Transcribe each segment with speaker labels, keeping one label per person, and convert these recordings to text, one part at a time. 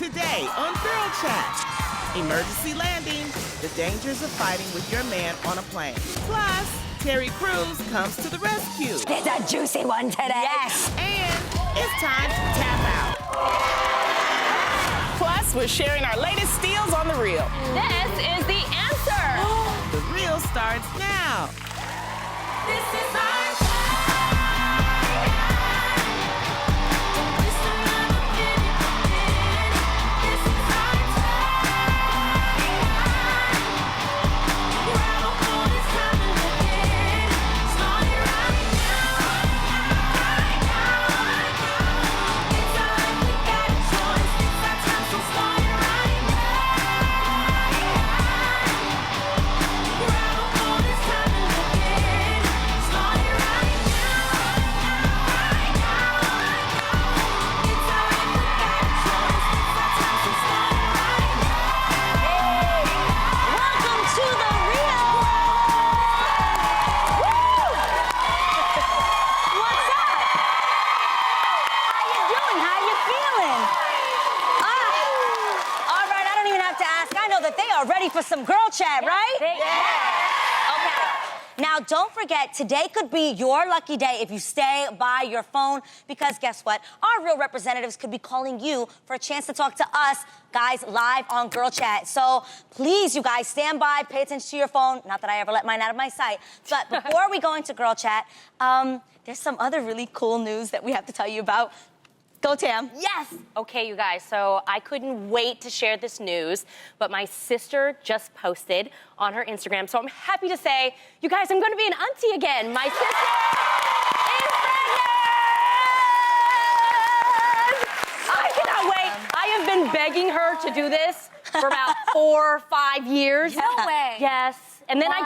Speaker 1: today on Girl Chat. Emergency landing, the dangers of fighting with your man on a plane. Plus, Terry Crews comes to the rescue.
Speaker 2: There's a juicy one today.
Speaker 3: Yes.
Speaker 1: And it's time to tap out.
Speaker 3: Plus, we're sharing our latest steals on The Real.
Speaker 4: This is the answer.
Speaker 1: The Real starts now.
Speaker 5: This is our time. Don't waste another minute. This is our time. Grab a hold, it's time to begin. Start it right now. It's our life, we got a choice. It's our time, so start it right now. Grab a hold, it's time to begin. Start it right now. It's our life, we got a choice. It's our time, so start it right now.
Speaker 2: Welcome to The Real. Woo! What's up? How you doing? How you feeling? All right, I don't even have to ask. I know that they are ready for some girl chat, right? Okay. Now, don't forget, today could be your lucky day if you stay by your phone, because guess what? Our Real representatives could be calling you for a chance to talk to us, guys, live on Girl Chat. So please, you guys, stand by, pay attention to your phone. Not that I ever let mine out of my sight. But before we go into Girl Chat, there's some other really cool news that we have to tell you about. Go, Tam.
Speaker 4: Yes. Okay, you guys, so I couldn't wait to share this news, but my sister just posted on her Instagram, so I'm happy to say, you guys, I'm going to be an auntie again. My sister is pregnant! I cannot wait. I have been begging her to do this for about 4 or 5 years.
Speaker 2: No way.
Speaker 4: Yes. And then
Speaker 2: Why?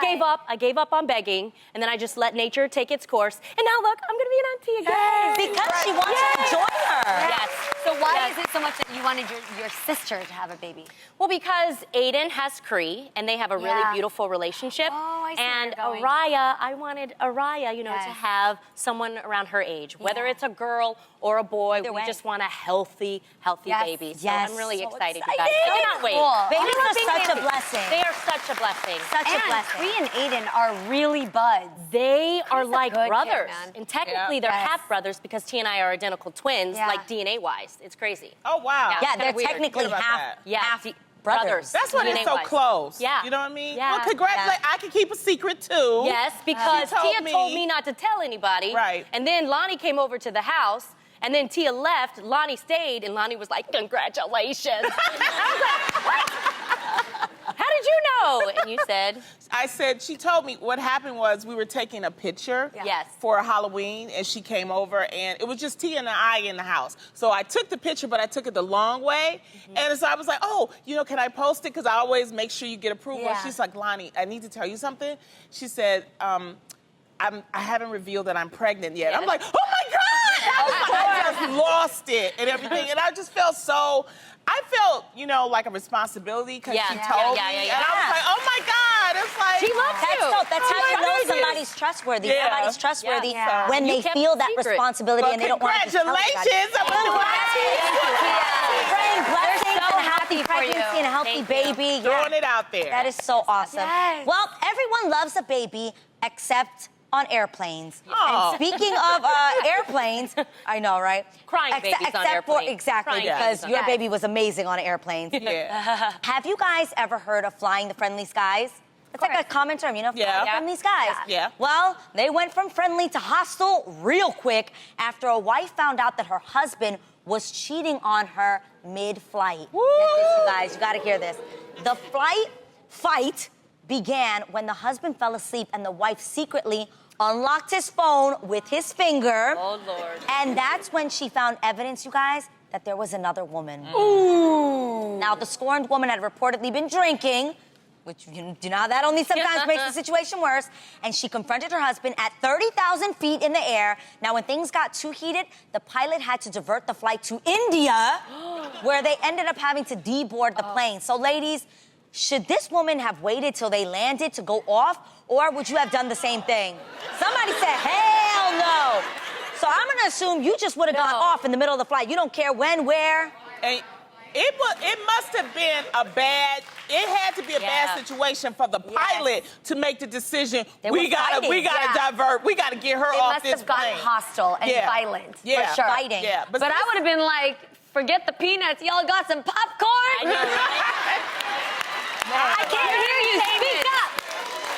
Speaker 4: I gave up on begging, and then I just let nature take its course. And now look, I'm gonna be an auntie again.
Speaker 2: Because she wants to join her.
Speaker 4: Yes.
Speaker 6: So why is it so much that you wanted your sister to have a baby?
Speaker 4: Well, because Aiden has Cree, and they have a really
Speaker 6: Yeah.
Speaker 4: beautiful relationship.
Speaker 6: Oh, I see where
Speaker 4: And
Speaker 6: you're going.
Speaker 4: I wanted Araya, to
Speaker 6: Yes.
Speaker 4: have someone around her age. Whether
Speaker 6: Yeah.
Speaker 4: it's a girl or a boy,
Speaker 2: Either
Speaker 4: we
Speaker 2: way.
Speaker 4: just want a healthy
Speaker 6: Yes.
Speaker 4: baby. So
Speaker 2: Yes.
Speaker 4: I'm really
Speaker 2: So
Speaker 4: excited, you
Speaker 2: excited.
Speaker 4: guys. I cannot wait.
Speaker 6: Cool.
Speaker 2: Babies
Speaker 6: Oh,
Speaker 2: are
Speaker 6: big
Speaker 2: such a
Speaker 6: baby.
Speaker 2: blessing.
Speaker 4: They are such a blessing.
Speaker 2: Such a
Speaker 6: And
Speaker 2: blessing.
Speaker 6: Cree and Aiden are really buds.
Speaker 4: They are
Speaker 6: a
Speaker 4: like
Speaker 6: good kid,
Speaker 4: brothers.
Speaker 6: man.
Speaker 4: And technically, they're
Speaker 6: Yes.
Speaker 4: half brothers because T and I are identical twins,
Speaker 6: Yeah.
Speaker 4: like DNA-wise. It's crazy.
Speaker 1: Oh, wow.
Speaker 4: Yeah.
Speaker 2: Yeah,
Speaker 4: Kinda
Speaker 2: they're
Speaker 4: weird.
Speaker 2: technically
Speaker 1: What about
Speaker 2: half,
Speaker 1: that?
Speaker 4: Yeah,
Speaker 2: half
Speaker 4: D-
Speaker 2: brothers.
Speaker 1: That's when it's so
Speaker 4: DNA-wise.
Speaker 1: close.
Speaker 4: Yeah.
Speaker 1: You know what I mean?
Speaker 4: Yeah.
Speaker 1: Well, congratulations. I can keep a secret, too.
Speaker 4: Yes, because
Speaker 1: She told
Speaker 4: Tia
Speaker 1: me.
Speaker 4: told me not to tell anybody.
Speaker 1: Right.
Speaker 4: And then Lonnie came over to the house, and then Tia left. Lonnie stayed, and Lonnie was like, "Congratulations." I was like, "What? How did you know?" And you said,
Speaker 1: I said, she told me what happened was we were taking a picture
Speaker 4: Yes.
Speaker 1: for Halloween, and she came over, and it was just Tia and I in the house. So I took the picture, but I took it the long way. And so I was like, oh, can I post it? Because I always make sure you get approval.
Speaker 6: Yeah.
Speaker 1: She's like, Lonnie, I need to tell you something. She said, I haven't revealed that I'm pregnant yet. I'm like, oh my God! I just lost it and everything. And I just felt like a responsibility because
Speaker 4: Yeah.
Speaker 1: she
Speaker 4: Yeah,
Speaker 1: told
Speaker 4: yeah,
Speaker 1: me.
Speaker 4: yeah, yeah.
Speaker 1: And I was like, oh my God. It's like,
Speaker 4: She loves you.
Speaker 2: That's how
Speaker 1: Oh
Speaker 2: you
Speaker 1: my
Speaker 2: know
Speaker 1: goodness.
Speaker 2: somebody's trustworthy.
Speaker 1: Yeah.
Speaker 2: Somebody's trustworthy
Speaker 6: Yeah.
Speaker 2: when
Speaker 4: You
Speaker 2: they
Speaker 4: kept
Speaker 2: feel
Speaker 4: the
Speaker 2: that
Speaker 4: secret.
Speaker 2: responsibility
Speaker 1: Well,
Speaker 2: and they don't want to just tell everybody.
Speaker 1: congratulations. I'm
Speaker 2: Congrats.
Speaker 4: Yeah.
Speaker 2: Praying blessings
Speaker 6: so
Speaker 2: and a healthy
Speaker 6: happy for
Speaker 2: pregnancy
Speaker 6: you.
Speaker 2: and a healthy
Speaker 4: Thank you.
Speaker 2: baby.
Speaker 1: throwing it out there.
Speaker 2: That is so awesome.
Speaker 6: Yes.
Speaker 2: Well, everyone loves a baby except on airplanes.
Speaker 1: Oh.
Speaker 2: And speaking of airplanes, I know, right?
Speaker 4: Crying babies on
Speaker 2: except for,
Speaker 4: airplanes.
Speaker 2: exactly,
Speaker 4: Crying
Speaker 2: because
Speaker 4: babies on
Speaker 2: your
Speaker 6: airplanes.
Speaker 2: baby was amazing on airplanes.
Speaker 1: Yeah.
Speaker 2: Have you guys ever heard of flying the friendly skies? It's like a common term,
Speaker 1: Yeah.
Speaker 2: flying the friendly skies.
Speaker 1: Yeah.
Speaker 2: Well, they went from friendly to hostile real quick after a wife found out that her husband was cheating on her mid-flight. Get this, you guys, you gotta hear this. The fight began when the husband fell asleep and the wife secretly unlocked his phone with his finger.
Speaker 4: Oh, Lord.
Speaker 2: And that's when she found evidence, you guys, that there was another woman. Ooh. Now, the scorned woman had reportedly been drinking, which, that only sometimes makes the situation worse. And she confronted her husband at 30,000 feet in the air. Now, when things got too heated, the pilot had to divert the flight to India, where they ended up having to deboard the plane. So, ladies, should this woman have waited till they landed to go off, or would you have done the same thing? Somebody said, hell no. So I'm gonna assume you just would have gone off in the middle of the flight. You don't care when, where.
Speaker 1: It must have been a bad. It had to be a bad situation for the pilot to make the decision. We gotta divert. We gotta get her off this
Speaker 6: It must have gotten hostile and violent. For sure.
Speaker 2: Fighting.
Speaker 1: Yeah,
Speaker 6: But I would have been like, forget the peanuts. Y'all got some popcorn?
Speaker 4: I know, right?
Speaker 6: I can't hear you. Speak up.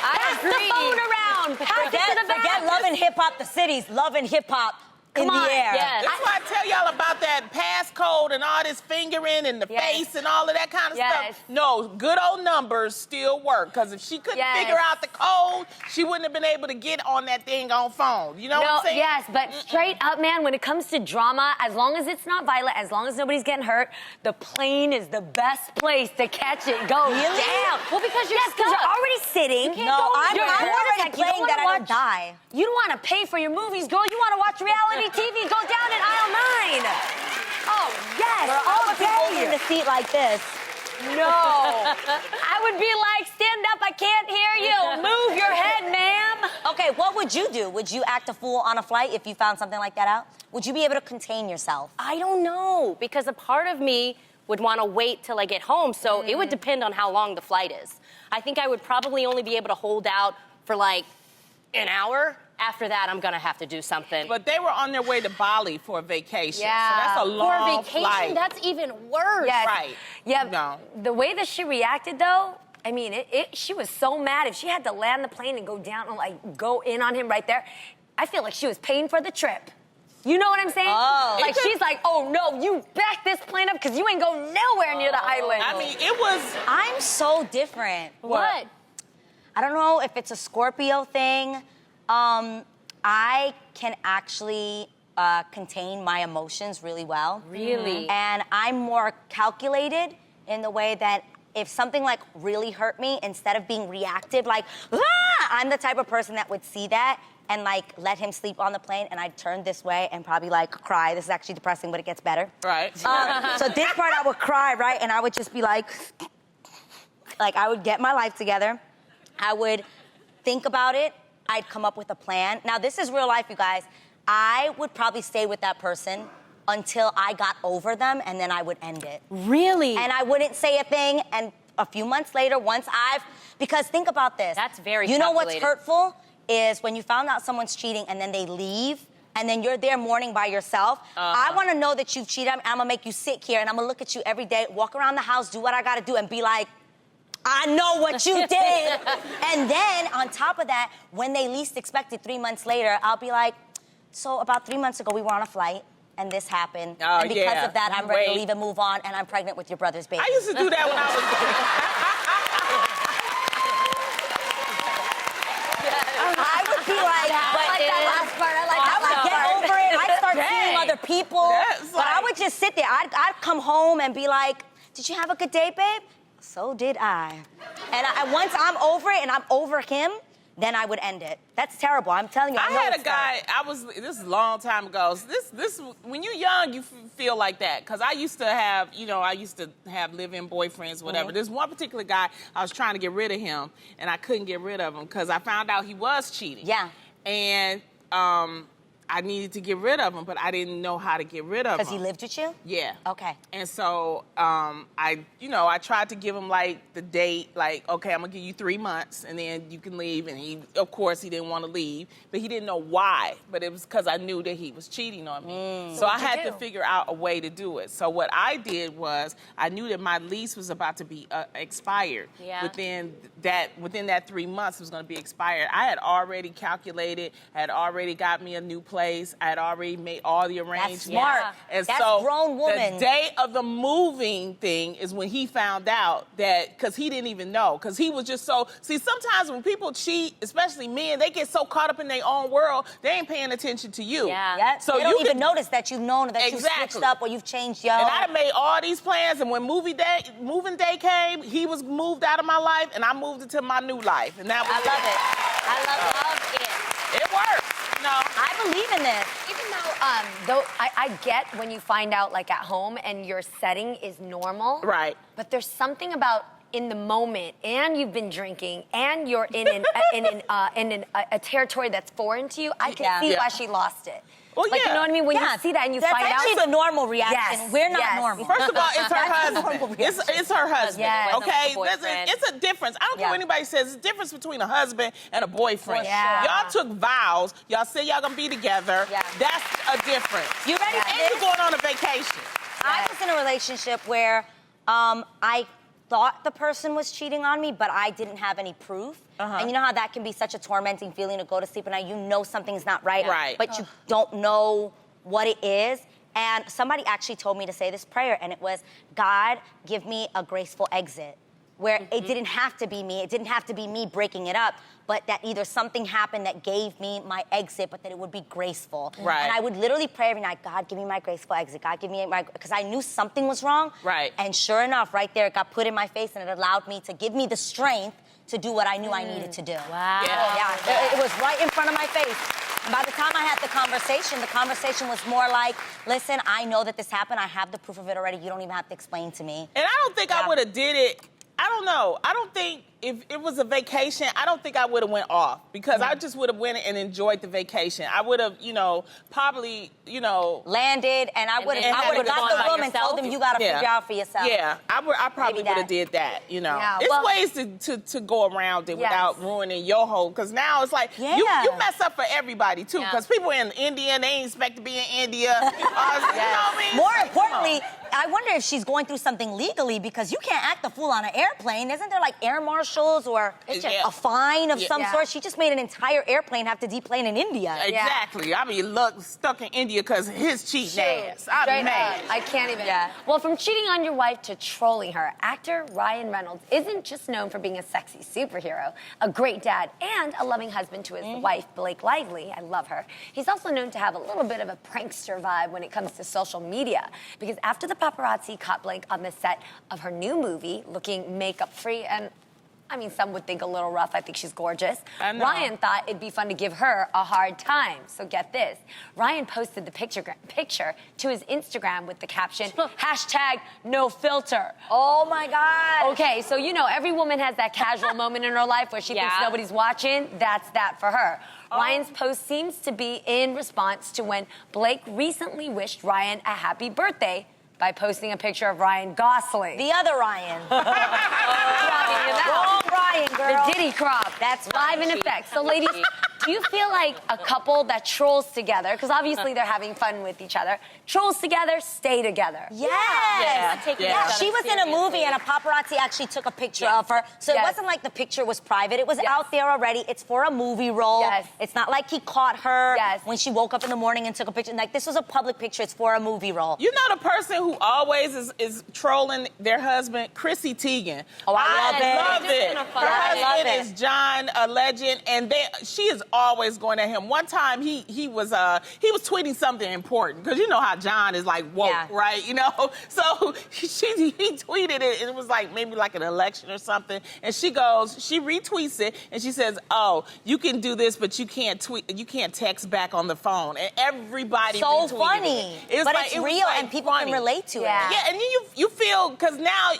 Speaker 6: Pass the phone around. Pass it to the back.
Speaker 2: Forget Love and Hip Hop, the city's Love and Hip Hop in
Speaker 6: Come on,
Speaker 2: the air.
Speaker 6: yes.
Speaker 1: That's why I tell y'all about that passcode and all this fingering and the face and all of that kind of stuff. No, good old numbers still work. Because if she couldn't figure out the code, she wouldn't have been able to get on that thing on phone. You know what I'm saying?
Speaker 6: Yes, but straight up, man, when it comes to drama, as long as it's not violent, as long as nobody's getting hurt, the plane is the best place to catch it. Go down.
Speaker 4: Well, because you're
Speaker 6: because you're already sitting.
Speaker 2: No, I'm
Speaker 6: You're
Speaker 2: already playing that I don't
Speaker 6: watch.
Speaker 2: die.
Speaker 6: You don't want to pay for your movies, girl. You want to watch reality TV? Go down in aisle 9. Oh, yes.
Speaker 2: We're all people in the seat like this.
Speaker 6: No. I would be like, stand up, I can't hear you. Move your head, ma'am.
Speaker 2: Okay, what would you do? Would you act a fool on a flight if you found something like that out? Would you be able to contain yourself?
Speaker 4: I don't know, because a part of me would want to wait till I get home, so it would depend on how long the flight is. I think I would probably only be able to hold out for like an hour. After that, I'm gonna have to do something.
Speaker 1: But they were on their way to Bali for a vacation.
Speaker 6: Yeah.
Speaker 1: So that's a long
Speaker 4: For a vacation,
Speaker 1: flight.
Speaker 4: that's even worse.
Speaker 6: Yes.
Speaker 1: Right.
Speaker 6: Yeah.
Speaker 1: No.
Speaker 6: The way that she reacted, though, I mean, she was so mad. If she had to land the plane and go down and like go in on him right there, I feel like she was paying for the trip. You know what I'm saying?
Speaker 2: Oh.
Speaker 6: Like she's like, oh no, you back this plane up because you ain't go nowhere near the island.
Speaker 1: I mean, it was.
Speaker 2: I'm so different.
Speaker 4: What?
Speaker 2: I don't know if it's a Scorpio thing. I can actually contain my emotions really well.
Speaker 4: Really?
Speaker 2: And I'm more calculated in the way that if something like really hurt me, instead of being reactive, like, ah! I'm the type of person that would see that and like let him sleep on the plane and I'd turn this way and probably like cry. This is actually depressing, but it gets better.
Speaker 1: Right.
Speaker 2: So this part I would cry, right? And I would just be like I would get my life together. I would think about it. I'd come up with a plan. Now, this is real life, you guys. I would probably stay with that person until I got over them, and then I would end it.
Speaker 4: Really?
Speaker 2: And I wouldn't say a thing, and a few months later, because think about this.
Speaker 4: That's very
Speaker 2: You know what's
Speaker 4: calculated.
Speaker 2: hurtful is when you found out someone's cheating, and then they leave, and then you're there mourning by yourself. I want to know that you've cheated, and I'm going to make you sit here, and I'm going to look at you every day, walk around the house, do what I got to do, and be like, I know what you did. And then on top of that, when they least expect it 3 months later, I'll be like, so about 3 months ago, we were on a flight and this happened.
Speaker 1: Oh,
Speaker 2: and because
Speaker 1: yeah.
Speaker 2: of that, I'm ready to
Speaker 1: Wait.
Speaker 2: leave and move on and I'm pregnant with your brother's baby.
Speaker 1: I used to do that when I was.
Speaker 2: I would be like,
Speaker 6: I like that last part. I like
Speaker 2: I
Speaker 6: that
Speaker 2: would
Speaker 6: last
Speaker 2: get
Speaker 6: part.
Speaker 2: over it. I'd start seeing other people.
Speaker 1: That's
Speaker 2: But I
Speaker 1: like-
Speaker 2: would just sit there. I'd come home and be like, did you have a good day, babe? So did I. And once I'm over it and I'm over him, then I would end it. That's terrible. I'm telling you. I know
Speaker 1: had
Speaker 2: it's
Speaker 1: a guy. This is a long time ago. So this when you're young, you feel like that. Because I used to have, live-in boyfriends, whatever. There's one particular guy. I was trying to get rid of him, and I couldn't get rid of him because I found out he was cheating.
Speaker 2: Yeah.
Speaker 1: And I needed to get rid of him, but I didn't know how to get rid of him.
Speaker 2: Because he lived with you?
Speaker 1: Yeah.
Speaker 2: Okay.
Speaker 1: And so I tried to give him like the date, like, okay, I'm gonna give you 3 months and then you can leave. And he, of course, he didn't want to leave, but he didn't know why. But it was because I knew that he was cheating on me. So I had to figure out a way to do it. So what I did was I knew that my lease was about to be expired.
Speaker 4: Yeah.
Speaker 1: Within that 3 months, it was gonna be expired. I had already calculated, had already got me a new place. I had already made all the arrangements.
Speaker 2: smart.
Speaker 1: And
Speaker 2: That's
Speaker 1: so
Speaker 2: grown woman.
Speaker 1: the day of the moving thing is when he found out that, because he didn't even know, because he was just so, see, sometimes when people cheat, especially men, they get so caught up in their own world, they ain't paying attention to you.
Speaker 4: Yeah.
Speaker 2: Yeah.
Speaker 1: So
Speaker 2: they don't
Speaker 1: you
Speaker 2: even
Speaker 1: can-
Speaker 2: notice that you've known that you've
Speaker 1: Exactly.
Speaker 2: switched up or you've changed your.
Speaker 1: And I made all these plans, and when moving day came, he was moved out of my life, and I moved into my new life, and that was
Speaker 2: I love it. I love it.
Speaker 1: It worked. No.
Speaker 2: I believe in this.
Speaker 6: Even though I get when you find out like at home and your setting is normal.
Speaker 1: Right.
Speaker 6: But there's something about in the moment and you've been drinking and you're in a territory that's foreign to you. I can see why she lost it.
Speaker 1: Well,
Speaker 6: Like, you know what I mean? When you see that and you find out.
Speaker 2: That's actually the normal reaction.
Speaker 6: Yes,
Speaker 2: We're not
Speaker 6: yes.
Speaker 2: normal.
Speaker 1: First of all, it's her
Speaker 2: That's the normal
Speaker 1: husband.
Speaker 2: reaction.
Speaker 1: It's her husband.
Speaker 6: Yes.
Speaker 1: Okay,
Speaker 4: It wasn't the boyfriend.
Speaker 1: it's a difference. I don't care what anybody says. It's a difference between a husband and a boyfriend.
Speaker 6: Yeah.
Speaker 1: Y'all took vows. Y'all said y'all gonna be together.
Speaker 2: Yeah.
Speaker 1: That's a difference.
Speaker 2: You ready for
Speaker 1: And
Speaker 2: this?
Speaker 1: you're going on a vacation.
Speaker 2: I was in a relationship where I thought the person was cheating on me, but I didn't have any proof. And you know how that can be such a tormenting feeling to go to sleep at night. You know something's not right,
Speaker 1: Right.
Speaker 2: but you don't know what it is. And somebody actually told me to say this prayer, and it was, God, give me a graceful exit. Where it didn't have to be me. It didn't have to be me breaking it up, but that either something happened that gave me my exit, but that it would be graceful.
Speaker 1: Right.
Speaker 2: And I would literally pray every night, God, give me my graceful exit. God, give me my, because I knew something was wrong.
Speaker 1: Right.
Speaker 2: And sure enough, right there, it got put in my face, and it allowed me to give me the strength to do what I knew I needed to do.
Speaker 4: Wow.
Speaker 2: Yeah, it was right in front of my face. And by the time I had the conversation was more like, listen, I know that this happened. I have the proof of it already. You don't even have to explain to me.
Speaker 1: And I don't think I would have did it. I don't know. I don't think if it was a vacation, I don't think I would have went off because I just would have went and enjoyed the vacation. I would have, probably,
Speaker 2: Landed, and I would
Speaker 4: and
Speaker 2: have
Speaker 4: would've
Speaker 2: got
Speaker 4: gone
Speaker 2: the
Speaker 4: by
Speaker 2: room and told
Speaker 4: yourself?
Speaker 2: them, you got to figure out for yourself.
Speaker 1: Yeah, I probably
Speaker 2: Maybe
Speaker 1: would have
Speaker 2: that.
Speaker 1: did that,
Speaker 6: Yeah,
Speaker 1: It's
Speaker 6: well-
Speaker 1: ways to go around it
Speaker 6: Yes.
Speaker 1: without ruining your whole, because now it's like,
Speaker 2: Yeah.
Speaker 1: you mess up for everybody, too,
Speaker 4: Yeah.
Speaker 1: because people in India, they ain't expect to be in India. You know what I mean?
Speaker 2: More
Speaker 1: Like, come on.
Speaker 2: importantly, I wonder if she's going through something legally because you can't act a fool on an airplane. Isn't there like air marshals or
Speaker 1: Yeah.
Speaker 2: a fine of some
Speaker 6: Yeah.
Speaker 2: sort? She just made an entire airplane have to deplane in India.
Speaker 1: Exactly. I mean, stuck in India because of his cheating ass. I'm
Speaker 6: Straight
Speaker 1: mad.
Speaker 6: up. I can't even.
Speaker 2: Yeah.
Speaker 6: Well, from cheating on your wife to trolling her, actor Ryan Reynolds isn't just known for being a sexy superhero, a great dad, and a loving husband to his wife, Blake Lively. I love her. He's also known to have a little bit of a prankster vibe when it comes to social media. Because after the paparazzi caught Blake on the set of her new movie, looking makeup-free and I mean, some would think a little rough. I think she's gorgeous.
Speaker 1: I know.
Speaker 6: Ryan thought it'd be fun to give her a hard time. So get this. Ryan posted the picture to his Instagram with the caption, #NoFilter.
Speaker 2: Oh my God.
Speaker 6: Okay, so every woman has that casual moment in her life where she thinks
Speaker 4: Yeah.
Speaker 6: nobody's watching. That's that for her. Ryan's post seems to be in response to when Blake recently wished Ryan a happy birthday by posting a picture of Ryan Gosling.
Speaker 2: The other Ryan.
Speaker 6: Wrong
Speaker 2: Wrong Ryan, girl.
Speaker 6: The Diddy crop.
Speaker 2: That's
Speaker 6: live in
Speaker 4: cheap.
Speaker 6: effect. So, ladies, do you feel like a couple that trolls together, because obviously they're having fun with each other, trolls together, stay together?
Speaker 2: Yes.
Speaker 1: Yeah.
Speaker 4: taking
Speaker 2: Yeah,
Speaker 4: each
Speaker 2: she
Speaker 4: other
Speaker 2: was in a movie
Speaker 4: seriously.
Speaker 2: and a paparazzi actually took a picture
Speaker 6: Yes.
Speaker 2: of her. So
Speaker 6: Yes.
Speaker 2: it wasn't like the picture was private. It was
Speaker 6: Yes.
Speaker 2: out there already. It's for a movie role.
Speaker 6: Yes.
Speaker 2: It's not like he caught her
Speaker 6: Yes.
Speaker 2: when she woke up in the morning and took a picture. Like, this was a public picture. It's for a movie role.
Speaker 1: You know the person who always is trolling their husband, Chrissy Teigen.
Speaker 2: Oh, I love it.
Speaker 1: love
Speaker 4: Just
Speaker 1: it.
Speaker 4: in a
Speaker 1: Her
Speaker 4: fun way.
Speaker 2: I love
Speaker 1: husband
Speaker 2: it.
Speaker 1: is John, a legend, and she is always going at him. One time he was tweeting something important because you know how John is like woke,
Speaker 2: Yeah.
Speaker 1: right? So he tweeted it, and it was like maybe like an election or something, and she retweets it, and she says, "Oh, you can do this, but you can't text back on the phone," and everybody
Speaker 2: So
Speaker 1: retweeted
Speaker 2: funny.
Speaker 1: It.
Speaker 2: But
Speaker 1: Like,
Speaker 2: it's
Speaker 1: it was,
Speaker 2: real
Speaker 1: like,
Speaker 2: and people
Speaker 1: funny.
Speaker 2: can relate to
Speaker 6: Yeah.
Speaker 2: it.
Speaker 1: Yeah, and you feel, because now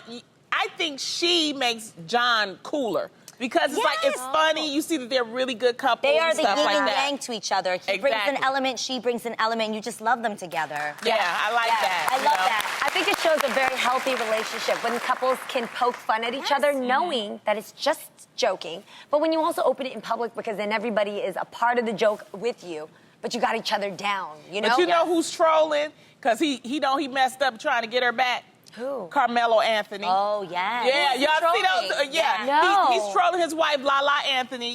Speaker 1: I think she makes John cooler. Because it's like, it's
Speaker 2: Yes.
Speaker 1: funny. You see that they're really good couple
Speaker 2: They
Speaker 1: and
Speaker 2: are the
Speaker 1: stuff
Speaker 2: yin
Speaker 1: like
Speaker 2: and
Speaker 1: that.
Speaker 2: yang to each other. He brings an
Speaker 1: Exactly.
Speaker 2: element, she brings an element, and you just love them together.
Speaker 1: Yeah, I like that.
Speaker 2: I
Speaker 1: you
Speaker 2: love
Speaker 1: know?
Speaker 2: that.
Speaker 6: I think it shows a very healthy relationship when couples can poke fun at each other, knowing that it's just joking. But when you also open it in public, because then everybody is a part of the joke with you, but you got each other down, you know?
Speaker 1: But you know who's trolling? Because he messed up trying to get her back?
Speaker 6: Who?
Speaker 1: Carmelo Anthony.
Speaker 2: Oh, yes.
Speaker 1: Yeah,
Speaker 6: Who's he
Speaker 1: y'all see
Speaker 6: trolling?
Speaker 1: those? Yeah,
Speaker 6: No.
Speaker 1: He's trolling his wife, Lala Anthony.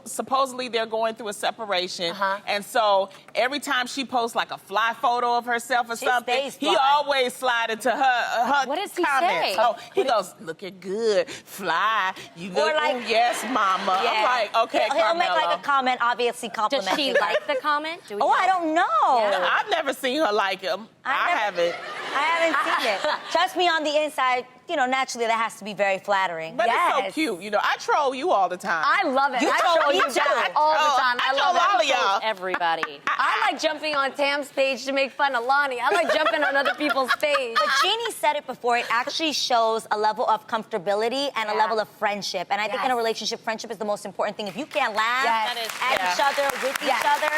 Speaker 1: Supposedly they're going through a separation, and so every time she posts like a fly photo of herself or
Speaker 2: She
Speaker 1: something,
Speaker 2: stays
Speaker 1: he
Speaker 2: fly.
Speaker 1: always slide into her
Speaker 6: What does he
Speaker 1: comments.
Speaker 6: say?
Speaker 1: Oh, he goes, "Looking good, fly. You look,
Speaker 2: like-
Speaker 1: yes, mama." I'm like, okay,
Speaker 2: He'll make
Speaker 1: Carmelo.
Speaker 2: like a comment, obviously
Speaker 4: Does
Speaker 2: compliment
Speaker 4: she
Speaker 2: you.
Speaker 4: like the comment? Do we
Speaker 2: Oh,
Speaker 4: know?
Speaker 2: I don't know.
Speaker 1: I've never seen her like him. I haven't.
Speaker 2: I haven't seen it. Trust me, on the inside, naturally that has to be very flattering.
Speaker 1: But it's so
Speaker 6: Yes.
Speaker 1: cute. I troll you all the time.
Speaker 6: I love it.
Speaker 2: You
Speaker 6: I
Speaker 2: troll
Speaker 6: troll
Speaker 2: me
Speaker 6: you
Speaker 2: too.
Speaker 6: guys all the time.
Speaker 1: I
Speaker 6: I
Speaker 1: troll
Speaker 6: love
Speaker 1: all
Speaker 6: it.
Speaker 1: of y'all.
Speaker 4: Everybody.
Speaker 6: I like jumping on Tam's page to make fun of Lonnie. I like jumping on other people's page.
Speaker 2: But Jeannie said it before, it actually shows a level of comfortability and a
Speaker 6: Yeah.
Speaker 2: level of friendship. And I think in a
Speaker 6: Yes.
Speaker 2: relationship, friendship is the most important thing. If you can't laugh
Speaker 6: Yes.
Speaker 4: That is-
Speaker 2: at
Speaker 1: yeah.
Speaker 2: each other, with
Speaker 6: Yes.
Speaker 2: each other,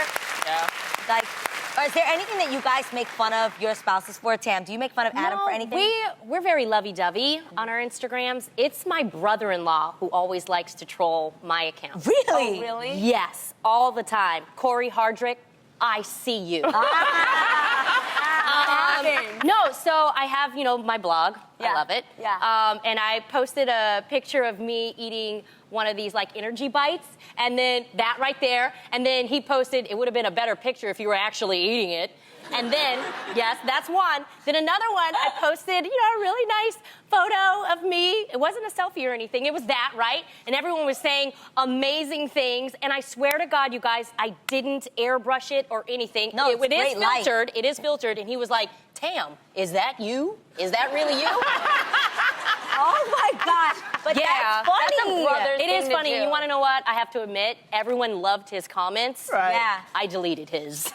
Speaker 1: Yeah.
Speaker 2: Or is there anything that you guys make fun of your spouses for, Tam? Do you make fun of Adam for anything?
Speaker 4: We're very lovey-dovey on our Instagrams. It's my brother-in-law who always likes to troll my account.
Speaker 2: Really?
Speaker 6: Oh, really?
Speaker 4: Yes, all the time. Corey Hardrick, I see you. No, so I have, my blog.
Speaker 6: Yeah.
Speaker 4: I love it.
Speaker 6: Yeah.
Speaker 4: And I posted a picture of me eating one of these energy bites, and then that right there, and then he posted, it would have been a better picture if you were actually eating it. And then, yes, that's one. Then another one, I posted, a really nice photo of me. It wasn't a selfie or anything. It was that, right? And everyone was saying amazing things. And I swear to God, you guys, I didn't airbrush it or anything.
Speaker 2: No, it's
Speaker 4: it is
Speaker 2: great light.
Speaker 4: filtered. It is filtered. And he was like, Tam, is that you? Is that really you?
Speaker 2: Oh my gosh. But that's funny.
Speaker 6: That's a brother
Speaker 4: It is
Speaker 6: thing to
Speaker 4: funny.
Speaker 6: do.
Speaker 4: You want to know what? I have to admit, everyone loved his comments.
Speaker 1: Right.
Speaker 2: Yeah.
Speaker 4: I deleted his.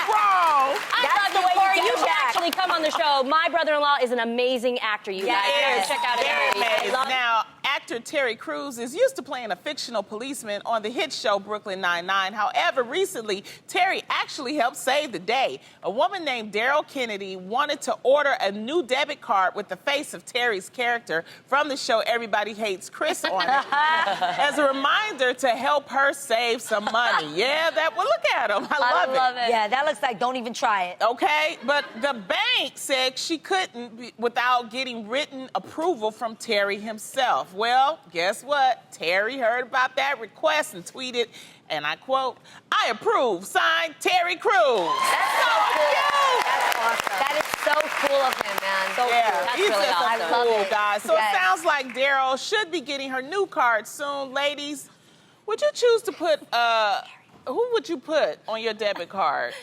Speaker 1: Wrong.
Speaker 4: I love
Speaker 2: the
Speaker 4: you,
Speaker 2: way you
Speaker 4: Corey.
Speaker 2: get
Speaker 4: You
Speaker 2: him
Speaker 4: should
Speaker 2: back.
Speaker 4: actually come on the show. My brother-in-law is an amazing actor, you guys. You
Speaker 1: Yes,
Speaker 4: gotta check out his
Speaker 1: very
Speaker 4: movie. I
Speaker 1: amazing.
Speaker 4: love-
Speaker 1: Now, actor Terry Crews is used to playing a fictional policeman on the hit show Brooklyn Nine-Nine. However, recently, Terry actually helped save the day. A woman named Daryl Kennedy wanted to order a new debit card with the face of Terry's character from the show Everybody Hates Chris on it as a reminder to help her save some money. Yeah, well, look at him. I love it.
Speaker 2: Yeah, that looks like don't even try it.
Speaker 1: Okay, but the bank said she couldn't without getting written approval from Terry himself. Well, guess what? Terry heard about that request and tweeted, and I quote, "I approve, signed Terry Crews."
Speaker 6: That's so cool. That's awesome. That is so cool of him, man. So
Speaker 1: Yeah,
Speaker 6: cool.
Speaker 4: That's
Speaker 1: he's
Speaker 4: really
Speaker 1: just a
Speaker 4: awesome.
Speaker 6: I love
Speaker 1: cool
Speaker 6: it.
Speaker 1: guy. So
Speaker 6: Yes.
Speaker 1: it sounds like Daryl should be getting her new card soon. Ladies, would you choose to put, who would you put on your debit card?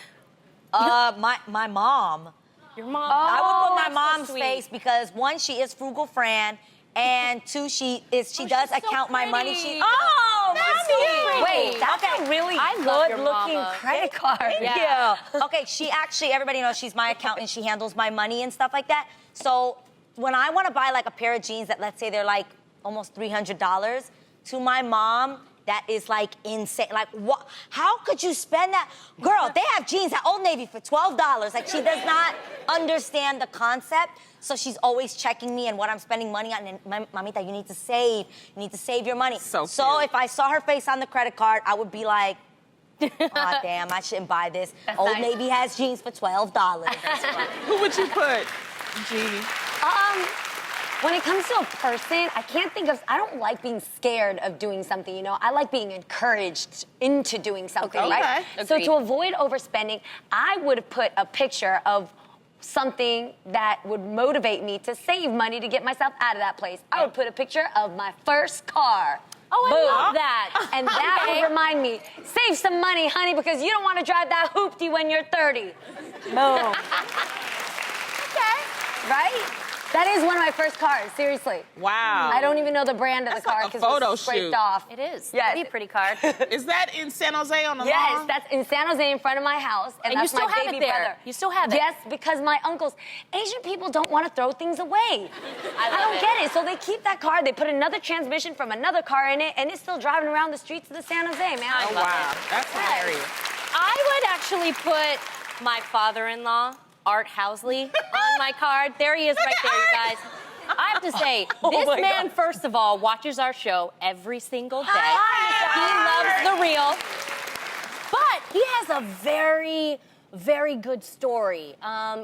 Speaker 2: My mom.
Speaker 4: Your mom.
Speaker 2: I would put my
Speaker 4: that's so
Speaker 2: mom's
Speaker 4: sweet.
Speaker 2: face because one, she is frugal Fran, and two, she does
Speaker 4: she's so
Speaker 2: account my money.
Speaker 4: pretty.
Speaker 2: That's
Speaker 4: cute.
Speaker 6: Wait, that's
Speaker 2: Okay.
Speaker 6: a really
Speaker 4: I love your
Speaker 6: good-looking
Speaker 4: mama.
Speaker 6: credit card.
Speaker 2: Thank
Speaker 4: Yeah.
Speaker 2: you. Okay, she actually, everybody knows she's my accountant. She handles my money and stuff like that. So when I want to buy a pair of jeans that, let's say they're almost $300, to my mom, that is insane. What? How could you spend that? Girl, they have jeans at Old Navy for $12. She does not understand the concept. So she's always checking me and what I'm spending money on. And Mamita, you need to save. You need to save your money.
Speaker 1: So
Speaker 2: So
Speaker 1: cute.
Speaker 2: if I saw her face on the credit card, I would be like, oh, damn, I shouldn't buy this. Old
Speaker 6: nice.
Speaker 2: Navy has jeans for $12.
Speaker 1: Who would you put, Jeannie?
Speaker 6: When it comes to a person, I don't like being scared of doing something, I like being encouraged into doing something,
Speaker 4: Okay.
Speaker 6: right?
Speaker 1: Okay.
Speaker 6: So
Speaker 4: Agreed.
Speaker 6: to avoid overspending, I would have put a picture of something that would motivate me to save money to get myself out of that place. I would put a picture of my first car.
Speaker 4: Oh, I
Speaker 6: Boom.
Speaker 4: love that.
Speaker 6: And that
Speaker 4: Okay.
Speaker 6: would remind me, save some money, honey, because you don't want to drive that hoopty when you're 30. Boom. Okay. Right? That is one of my first cars, seriously.
Speaker 1: Wow.
Speaker 6: I don't even know the brand of
Speaker 1: That's
Speaker 6: the car
Speaker 1: like a
Speaker 6: because it
Speaker 1: photo
Speaker 6: was scraped
Speaker 1: shoot.
Speaker 6: off.
Speaker 4: It is.
Speaker 6: Yes.
Speaker 4: It'd be a pretty card.
Speaker 1: Is that in San Jose on the
Speaker 6: Yes,
Speaker 1: lawn?
Speaker 6: that's in San Jose in front of my house.
Speaker 4: And you
Speaker 6: that's
Speaker 4: still
Speaker 6: my
Speaker 4: have
Speaker 6: baby
Speaker 4: it there.
Speaker 6: brother.
Speaker 4: You still have it.
Speaker 6: Yes, because my uncles, Asian people don't want to throw things away. I
Speaker 4: love
Speaker 6: don't
Speaker 4: it.
Speaker 6: get it. So they keep that car, they put another transmission from another car in it, and it's still driving around the streets of the San Jose, man.
Speaker 1: Oh, wow. That's hilarious.
Speaker 4: I would actually put my father-in-law, Art Housley, on my card. There he is right there, you guys. I have to say, this
Speaker 2: my
Speaker 4: man, first of all, watches our show every single day.
Speaker 6: Hi,
Speaker 4: He loves The Real. But he has a very, very good story.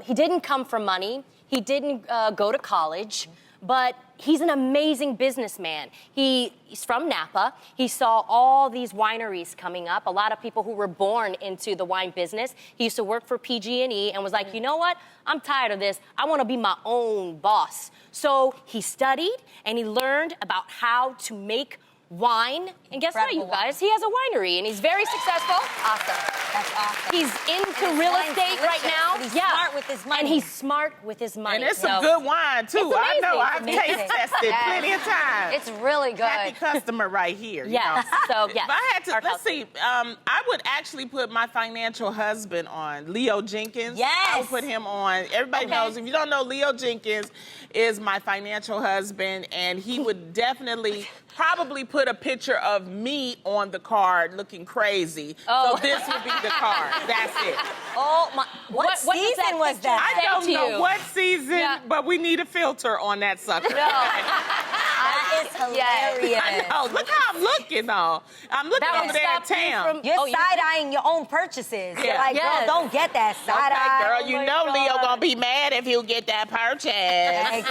Speaker 4: He didn't come from money. He didn't go to college. But he's an amazing businessman. He's from Napa. He saw all these wineries coming up, a lot of people who were born into the wine business. He used to work for PG&E and was like, you know what? I'm tired of this. I want to be my own boss. So he studied and he learned about how to make wine. And guess what, you
Speaker 2: Incredible
Speaker 4: guys? He has a winery and he's very successful.
Speaker 6: Awesome. That's awesome.
Speaker 4: He's into
Speaker 2: his
Speaker 4: real
Speaker 2: wine's
Speaker 4: estate right
Speaker 2: delicious,
Speaker 4: now.
Speaker 2: but he's smart with his money.
Speaker 4: And he's smart with his money.
Speaker 1: And it's
Speaker 4: So-
Speaker 1: some good wine, too.
Speaker 4: It's
Speaker 1: I know.
Speaker 4: amazing.
Speaker 1: I've
Speaker 2: It's
Speaker 1: taste
Speaker 2: amazing.
Speaker 1: tested
Speaker 6: Yes.
Speaker 1: plenty of times.
Speaker 6: It's really good.
Speaker 1: Happy customer right here. you
Speaker 4: Yes.
Speaker 1: know.
Speaker 4: So, yes.
Speaker 1: If I had to,
Speaker 4: Art
Speaker 1: let's
Speaker 4: Housley.
Speaker 1: see, I would actually put my financial husband on, Leo Jenkins. I would
Speaker 2: Yes.
Speaker 1: put him on. Everybody knows, if you don't know, Leo Jenkins is my financial husband, and he would definitely probably put a picture of me on the card looking crazy.
Speaker 4: Oh.
Speaker 1: So this would be the card. That's it.
Speaker 2: Oh my! What
Speaker 4: does that
Speaker 2: season was
Speaker 4: picture
Speaker 2: that?
Speaker 1: I don't
Speaker 4: to
Speaker 1: know
Speaker 4: you.
Speaker 1: what season,
Speaker 4: Yeah.
Speaker 1: but we need a filter on that sucker.
Speaker 2: That is hilarious.
Speaker 1: I know. Look how I'm looking, though. I'm looking
Speaker 4: That
Speaker 1: over
Speaker 4: would
Speaker 1: there at
Speaker 4: stop you
Speaker 1: Tam.
Speaker 4: from-
Speaker 2: You're
Speaker 4: Oh, you-
Speaker 2: side-eyeing your own purchases. You're
Speaker 1: Yeah.
Speaker 2: like,
Speaker 4: Yes.
Speaker 2: girl, don't get that side-eye.
Speaker 1: Okay, girl,
Speaker 4: Oh
Speaker 1: you
Speaker 4: my
Speaker 1: know Leo
Speaker 4: God.
Speaker 1: gonna be mad if you get that purchase.
Speaker 2: Exactly.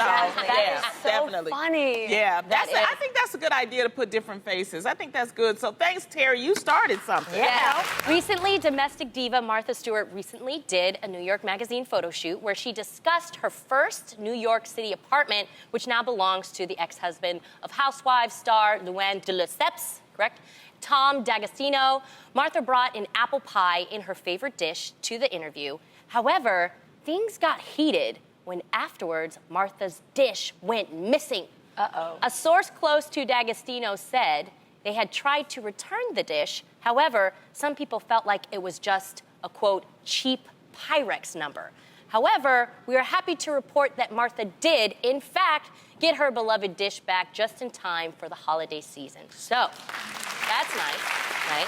Speaker 1: So,
Speaker 2: That
Speaker 1: yeah,
Speaker 6: is so
Speaker 1: definitely.
Speaker 6: funny.
Speaker 1: Yeah,
Speaker 4: That is.
Speaker 1: I think that's a good idea to put different faces. I think that's good. So thanks, Terry. You started something.
Speaker 4: Yeah. Recently, domestic diva Martha Stewart recently did a New York Magazine photo shoot where she discussed her first New York City apartment, which now belongs to the ex-husband of Housewives star Luann de Lesseps, correct? Tom D'Agostino. Martha brought an apple pie in her favorite dish to the interview. However, things got heated when afterwards Martha's dish went missing.
Speaker 6: Uh-oh.
Speaker 4: A source close to D'Agostino said they had tried to return the dish. However, some people felt like it was just a, quote, cheap Pyrex number. However, we are happy to report that Martha did, in fact, get her beloved dish back just in time for the holiday season. So, that's nice, right?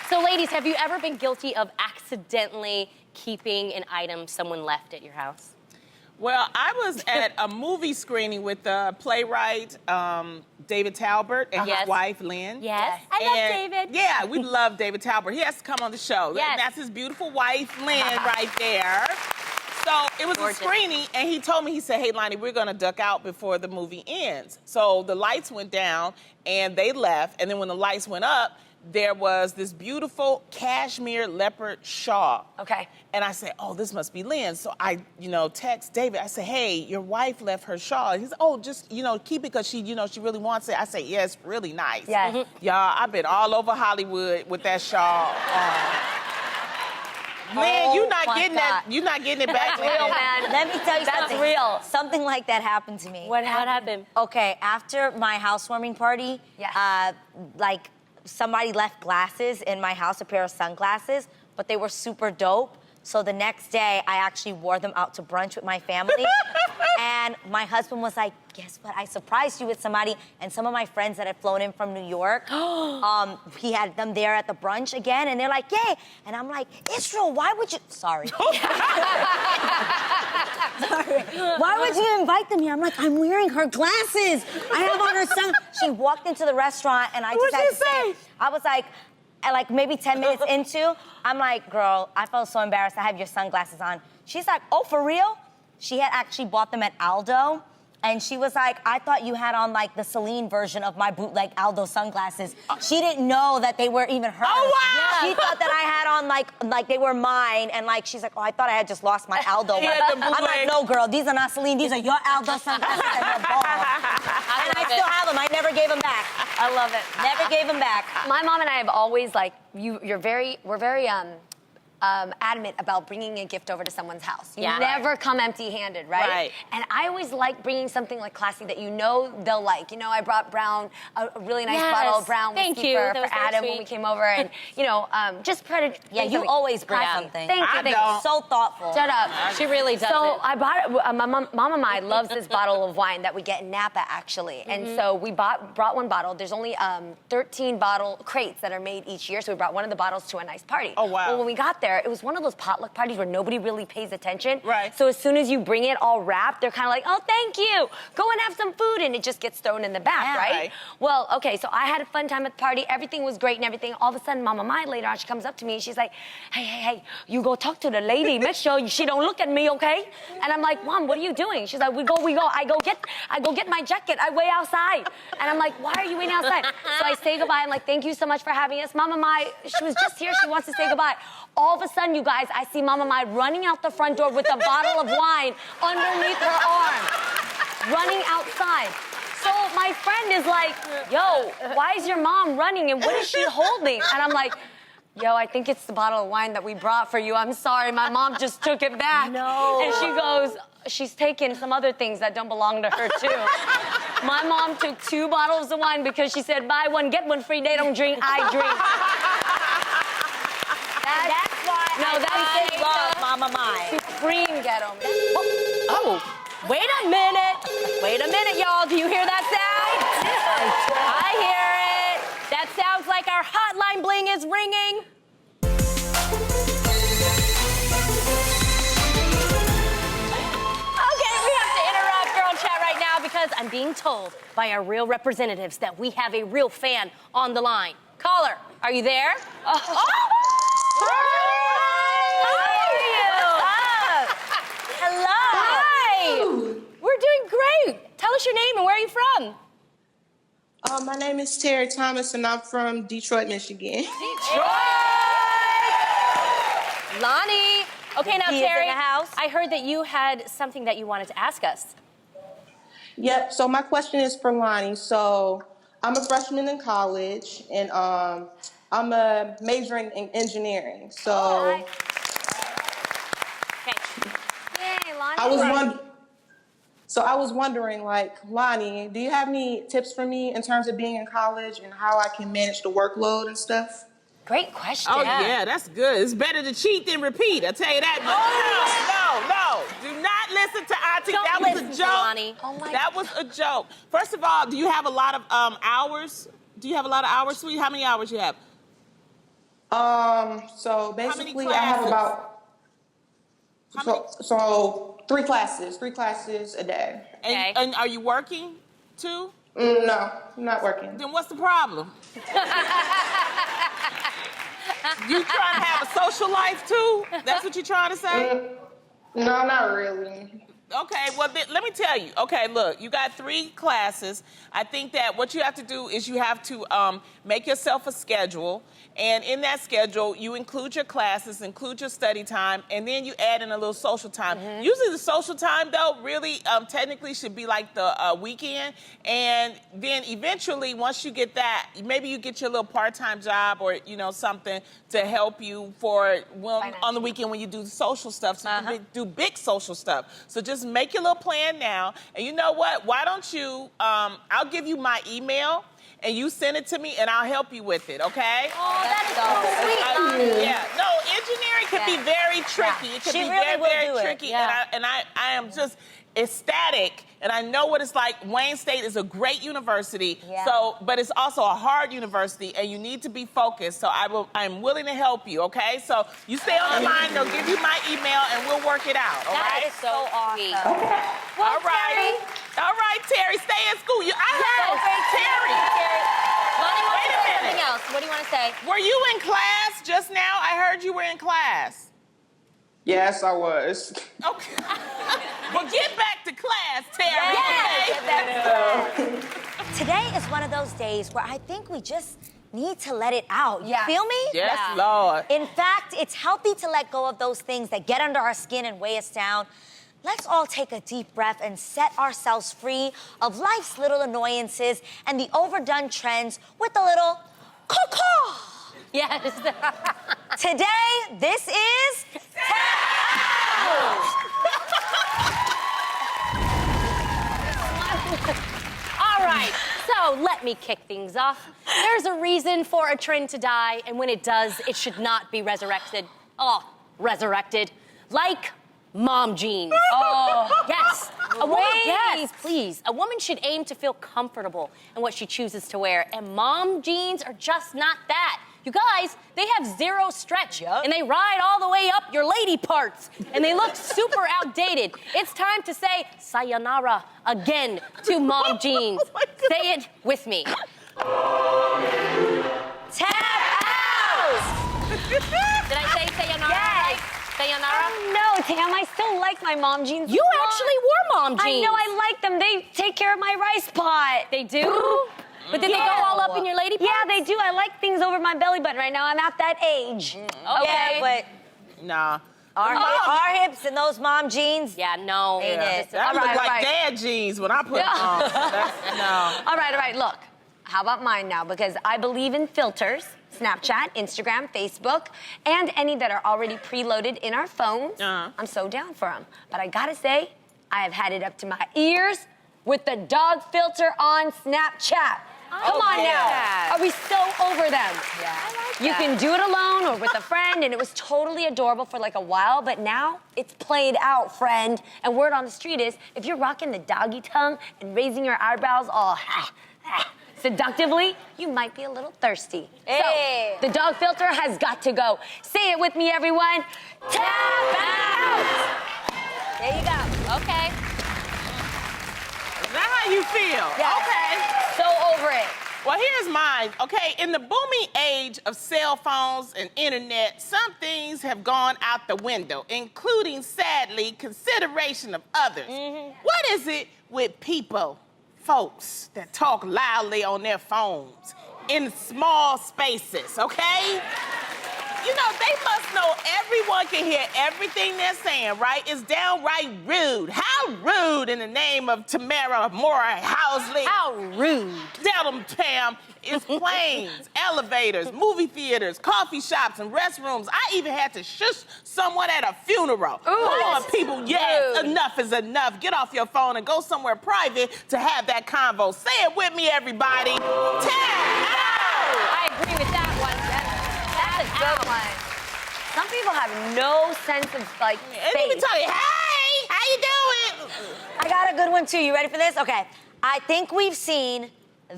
Speaker 4: So, ladies, have you ever been guilty of accidentally keeping an item someone left at your house?
Speaker 1: Well, I was at a movie screening with the playwright David Talbert and
Speaker 4: Yes.
Speaker 1: his wife Lynn.
Speaker 4: Yes. I love
Speaker 1: And,
Speaker 4: David.
Speaker 1: Yeah, we love David Talbert. He has to come on the show.
Speaker 4: Yes.
Speaker 1: And that's his beautiful wife Lynn right there. So it was
Speaker 4: Gorgeous.
Speaker 1: a screening, and he told me, he said, "Hey, Lonnie, we're gonna duck out before the movie ends." So the lights went down, and they left. And then when the lights went up, there was this beautiful cashmere leopard shawl.
Speaker 6: Okay.
Speaker 1: And I said, "Oh, this must be Lynn." So I, text David. I said, "Hey, your wife left her shawl." And he said, "Oh, just, keep it because she, she really wants it." I said, "Yeah, it's really nice."
Speaker 6: Yes.
Speaker 1: Y'all, I've been all over Hollywood with that shawl on. Man, you're not
Speaker 2: my
Speaker 1: getting
Speaker 2: God.
Speaker 1: that. You're not getting it back.
Speaker 6: Real, man.
Speaker 2: Let me tell you
Speaker 6: That's
Speaker 2: something.
Speaker 6: real.
Speaker 2: Something like that happened to me.
Speaker 4: What happened?
Speaker 2: Okay, after my housewarming party,
Speaker 6: Yes.
Speaker 2: like somebody left glasses in my house, a pair of sunglasses, but they were super dope. So the next day, I actually wore them out to brunch with my family. And my husband was like, "Guess what? I surprised you with somebody." And some of my friends that had flown in from New York, he had them there at the brunch again. And they're like, "Yay." And I'm like, "Israel, why would you..." Sorry. Sorry. Why would you invite them here? I'm like, "I'm wearing her glasses. I have on her sun." She walked into the restaurant and I just
Speaker 1: What'd
Speaker 2: had
Speaker 1: she
Speaker 2: to say, I was like, at like maybe 10 minutes into, I'm like, "Girl, I felt so embarrassed. I have your sunglasses on." She's like, "Oh, for real?" She had actually bought them at Aldo. And she was like, "I thought you had on like the Celine version of my bootleg Aldo sunglasses." She didn't know that they were even hers.
Speaker 1: Oh, wow.
Speaker 2: She thought that I had on like they were mine. And like, she's like, "Oh, I thought I had just lost my Aldo one."
Speaker 1: Yeah, the
Speaker 2: I'm like,
Speaker 1: bootleg.
Speaker 2: "No, girl, these are not Celine. These are your Aldo sunglasses and your ball." And I still have them. I never gave them back.
Speaker 6: I love it.
Speaker 2: Never gave them back.
Speaker 6: My mom and I have always we're very adamant about bringing a gift over to someone's house. You
Speaker 4: Yeah.
Speaker 6: never come empty-handed, right?
Speaker 1: Right.
Speaker 6: And I always like bringing something like classy that they'll like. I brought Brown a really nice
Speaker 4: Yes.
Speaker 6: bottle of brown
Speaker 4: Thank
Speaker 6: whiskey
Speaker 4: you.
Speaker 6: for
Speaker 4: That was very
Speaker 6: Adam when
Speaker 4: sweet.
Speaker 6: we came over, and just credit.
Speaker 2: Yeah, you always bring something.
Speaker 6: Thank you.
Speaker 1: I
Speaker 6: Thank you.
Speaker 1: don't.
Speaker 2: So thoughtful.
Speaker 6: Shut up.
Speaker 4: She really does
Speaker 6: So
Speaker 4: it.
Speaker 6: I bought it. My mom of mine loves this bottle of wine that we get in Napa, actually. And so we brought one bottle. There's only 13 bottle crates that are made each year, so we brought one of the bottles to a nice party.
Speaker 1: Oh, wow.
Speaker 6: Well, when we got there, it was one of those potluck parties where nobody really pays attention.
Speaker 1: Right.
Speaker 6: So as soon as you bring it all wrapped, they're kind of like, "Oh, thank you. Go and have some food," and it just gets thrown in the back,
Speaker 2: Yeah.
Speaker 6: right?
Speaker 1: Right.
Speaker 6: Well, okay, so I had a fun time at the party. Everything was great and everything. All of a sudden, Mama Mai later on, she comes up to me and she's like, hey, you go talk to the lady. Make sure she don't look at me, okay? And I'm like, "Mom, what are you doing?" She's like, we go. I go get my jacket. I wait outside. And I'm like, "Why are you waiting outside?" So I say goodbye. I'm like, "Thank you so much for having us." Mama Mai, she was just here. She wants to say goodbye. All of a sudden, you guys, I see Mama Mai running out the front door with a bottle of wine underneath her arm, running outside. So my friend is like, "Yo, why is your mom running and what is she holding?" And I'm like, "Yo, I think it's the bottle of wine that we brought for you. I'm sorry, my mom just took it back."
Speaker 2: No.
Speaker 6: And she goes, "She's taken some other things that don't belong to her too." My mom took 2 bottles of wine because she said, "Buy one, get one free. They don't drink, I drink."
Speaker 2: That's why I love Mama Mai.
Speaker 6: Supreme ghetto, man.
Speaker 4: Oh, wait a minute. Wait a minute, y'all. Do you hear that sound? I hear it. That sounds like our hotline bling is ringing. Okay, we have to interrupt Girl Chat right now because I'm being told by our real representatives that we have a real fan on the line. Caller, are you there? Oh!
Speaker 2: Hello.
Speaker 4: Hi! We're doing great. Tell us your name and where are you from?
Speaker 7: My name is Terry Thomas, and I'm from Detroit, Michigan.
Speaker 4: Lonnie. Okay, now
Speaker 2: He is in
Speaker 4: Terry,
Speaker 2: the house.
Speaker 4: I heard that you had something that you wanted to ask us.
Speaker 7: Yep, so my question is for Lonnie. So I'm a freshman in college, and I'm majoring in engineering. So
Speaker 4: Okay.
Speaker 6: Yay, Lonnie.
Speaker 7: I was wondering, like, Lonnie, do you have any tips for me in terms of being in college and how I can manage the workload and stuff?
Speaker 6: Great question.
Speaker 1: Oh, yeah, that's good. It's better to cheat than repeat, I tell you that much. No. Do not listen to Auntie.
Speaker 4: Don't
Speaker 1: That was
Speaker 4: listen
Speaker 1: a
Speaker 4: to
Speaker 1: joke.
Speaker 4: Lonnie.
Speaker 6: Oh, my
Speaker 1: That was a joke. First of all, do you have a lot of hours? Do you have a lot of hours, sweetie? How many hours you have?
Speaker 7: So basically I have
Speaker 1: classes?
Speaker 7: about
Speaker 1: How many?
Speaker 7: so three classes a day.
Speaker 4: Okay.
Speaker 1: And are you working too?
Speaker 7: No, I'm not working.
Speaker 1: Then what's the problem? You trying to have a social life too? That's what you're trying to say?
Speaker 7: No, not really.
Speaker 1: Okay, well, let me tell you. Okay, look, you got 3 classes. I think that what you have to do is you have to make yourself a schedule. And in that schedule, you include your classes, include your study time, and then you add in a little social time. Usually the social time, though, really technically should be like the weekend. And then eventually, once you get that, maybe you get your little part-time job or, something to help you for on the weekend when you do the social stuff. So you can do big social stuff. So just make your little plan now. And you know what? Why don't you, I'll give you my email. And you send it to me, and I'll help you with it, okay?
Speaker 4: Oh, that is so sweet, Lonnie.
Speaker 1: Yeah. No, engineering can be very tricky.
Speaker 2: Yeah.
Speaker 1: It can
Speaker 2: She
Speaker 1: be
Speaker 2: really will
Speaker 1: very
Speaker 2: do it.
Speaker 1: tricky.
Speaker 4: Yeah.
Speaker 1: And I am just ecstatic, and I know what it's like. Wayne State is a great university,
Speaker 2: Yeah.
Speaker 1: but it's also a hard university, and you need to be focused. So I'm willing to help you, okay? So you stay on the line. They'll give you my email, and we'll work it out, all
Speaker 4: That
Speaker 1: right?
Speaker 4: is so awesome.
Speaker 1: All right. All right, Terry, stay in school. Terry.
Speaker 4: Lonnie wants
Speaker 1: Wait
Speaker 4: to
Speaker 1: a
Speaker 4: say
Speaker 1: minute.
Speaker 4: something else. What do you want to say?
Speaker 1: Were you in class just now? I heard you were in class.
Speaker 7: Yes, I was.
Speaker 1: Okay. Well, get back to class, Terry.
Speaker 2: Yes,
Speaker 1: Okay?
Speaker 2: Today is one of those days where I think we just need to let it out. You feel me?
Speaker 1: Yes,
Speaker 4: Yeah.
Speaker 1: Lord.
Speaker 2: In fact, it's healthy to let go of those things that get under our skin and weigh us down. Let's all take a deep breath and set ourselves free of life's little annoyances and the overdone trends with a little caw-caw.
Speaker 4: Yes.
Speaker 2: Today, this is
Speaker 4: All right, so let me kick things off. There's a reason for a trend to die, and when it does, it should not be resurrected. Oh, resurrected. Like mom jeans. Oh, yes. A woman, yes, please. A woman should aim to feel comfortable in what she chooses to wear, and mom jeans are just not that. You guys, they have zero stretch, and they ride all the way up your lady parts, and they look super outdated. It's time to say sayonara again to mom jeans. Say it with me.
Speaker 2: Tap Out!
Speaker 4: Did I say sayonara?
Speaker 6: Yes.
Speaker 4: Right? Sayonara?
Speaker 6: No, Tam, I still like my mom jeans.
Speaker 4: You actually wore mom
Speaker 6: I
Speaker 4: jeans.
Speaker 6: know, I like them. They take care of my rice pot.
Speaker 4: They do? But did they go all up in your lady parts?
Speaker 6: Yeah, they do. I like things over my belly button right now. I'm at that age.
Speaker 4: Okay.
Speaker 2: Yeah, but
Speaker 1: Nah.
Speaker 2: our hips and those mom jeans.
Speaker 4: Yeah, no.
Speaker 2: Ain't it?
Speaker 1: That
Speaker 6: All
Speaker 1: look
Speaker 6: right,
Speaker 1: like
Speaker 6: all right.
Speaker 1: dad jeans when I put them on. No.
Speaker 6: All right. Look, how about mine now? Because I believe in filters. Snapchat, Instagram, Facebook, and any that are already preloaded in our phones. I'm so down for them. But I gotta say, I have had it up to my ears with the dog filter on Snapchat. Come on
Speaker 4: yeah.
Speaker 6: now. Are we so over them?
Speaker 2: Yeah.
Speaker 6: You can do it alone or with a friend, and it was totally adorable for like a while, but now it's played out, friend. And word on the street is, if you're rocking the doggy tongue and raising your eyebrows all Seductively, you might be a little thirsty.
Speaker 2: Hey.
Speaker 6: So, the dog filter has got to go. Say it with me, everyone. Tap out!
Speaker 2: There you go.
Speaker 4: Okay.
Speaker 1: Is that how you feel?
Speaker 2: Yes.
Speaker 1: Okay.
Speaker 2: So over it.
Speaker 1: Well, here's mine. Okay, in the booming age of cell phones and internet, some things have gone out the window, including, sadly, consideration of others. What is it with people, folks, that talk loudly on their phones in small spaces, okay? You know, they must know everyone can hear everything they're saying, right? It's downright rude. How rude in the name of Tamara Mora Housley?
Speaker 6: How rude.
Speaker 1: Tell them, Pam, it's planes, elevators, movie theaters, coffee shops, and restrooms. I even had to shush someone at a funeral. Come on, people, yes,
Speaker 6: Rude.
Speaker 1: enough is enough. Get off your phone and go somewhere private to have that convo. Say it with me, everybody. Tap out!
Speaker 6: I agree with that one. That's a good one. Some people have no sense of, like,
Speaker 1: And they be
Speaker 6: space.
Speaker 1: talking, hey, how you doing?
Speaker 2: I got a good one too. You ready for this? Okay. I think we've seen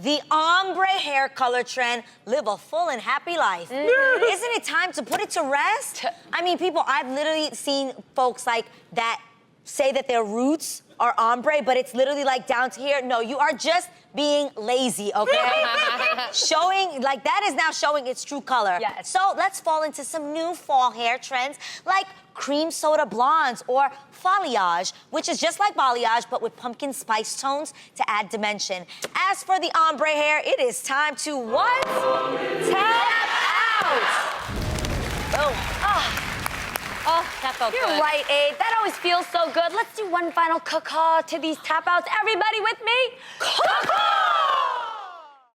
Speaker 2: the ombre hair color trend live a full and happy life. Isn't it time to put it to rest? I mean, people, I've literally seen folks like that say that their roots are ombre, but it's literally like down to here. No, you are just being lazy, okay? Showing, like that is now showing its true color.
Speaker 6: Yes.
Speaker 2: So let's fall into some new fall hair trends like cream soda blondes or foliage, which is just like balayage, but with pumpkin spice tones to add dimension. As for the ombre hair, it is time to what? Tap out! Boom.
Speaker 4: Oh, that felt
Speaker 6: You're
Speaker 4: good.
Speaker 6: right, Abe. That always feels so good. Let's do one final caw-caw to these tap outs. Everybody with me? Caw-caw!